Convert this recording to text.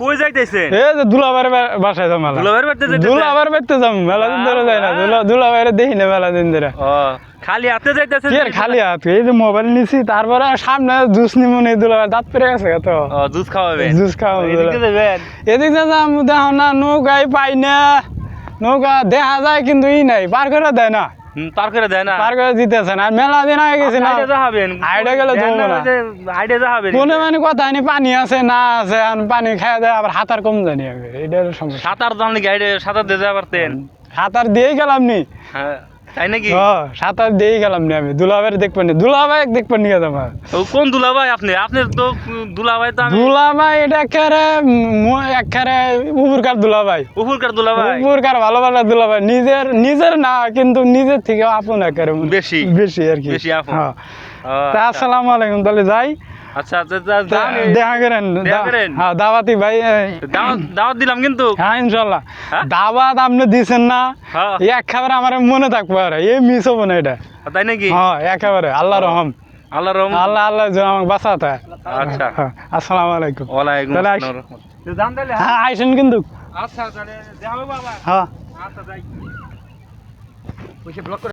কই যাইতেছেন? এই যে দুলাভাইয়ের বাসায় যাম মেলা। দুলাভাইয়ের বাড়িতে যাইতেছেন? দুলাভাইয়ের বাড়িতে যাম, মেলা দিন ধরে যাই না। দুলাভাইয়ের দেখি না মেলা দিন ধরে। ও খালি হাতে যাইতেছেন? কি আর খালি হাত, এই যে মোবাইল নিছি, তারপরে সামনে জুস নিমুনি, দুলাভাই দাঁত পেরে গেছে তো। ও জুস খাওয়াবেন? জুস খাওয়াবো। এদিকে যাবেন? এদিকে যাম, দেখো না নৌকায় পাই না, নৌকা দেখা যায় কিন্তু নাই, পার করে দেয় না। পার করে দেয় না? পার করে দিতেছে না। মেলা দিন আগে গেছি না, আইডা গেলে ধরবো না। আইডা যাবেন? মনে মানে কথা হয়নি, পানি আছে না আছে, পানি খাওয়া দেয়, আবার হাতার কম জানি আমি, এইটার সমস্যা। সাঁতার জানলে কি আইডা সাঁতার দিয়ে যেতে পারতেন? সাঁতার দিয়েই গেলাম নি। হ্যাঁ তাই নাকি? সাঁতার দিয়েই গেলাম নি আমি। দুলাভাইয়ের দেখবেন নি, দুলাভাই দেখবেন নি তোমার। কোন দুলাভাই আপনি? আপনার তো দুলাভাই তো দুলাভাই এটা একেবারে উপরকার দুলাভাই। উপরকার দুলাভাই? উপরকার ভালোবাসা দুলাভাই, নিজের না কিন্তু নিজের থেকে আপন একেবারে বেশি বেশি আর কি। বেশি আপন। তা আসসালামু আলাইকুম, তাহলে যাই। আচ্ছা আচ্ছা দেখা করেন। হ্যাঁ দাওয়াতি ভাই, দাওয়াত দিলাম কিন্তু। হ্যাঁ ইনশাল্লাহ। দাওয়াত আপনি দিচ্ছেন না, হ্যাঁ একেবারে আমার মনে থাকবো, আর এই মিস হবো না এটা। তাই নাকি? হ্যাঁ একেবারে আল্লাহ রহম। আল্লাহ রহম। আল্লাহ যেন আমাকে বাঁচাতে। আচ্ছা আসসালামু আলাইকুম। ওয়ালাইকুম তাহলে আসসালাম। হ্যাঁ আইসেন কিন্তু। আচ্ছা তাহলে যাবো বাবা। হ্যাঁ আচ্ছা যাই।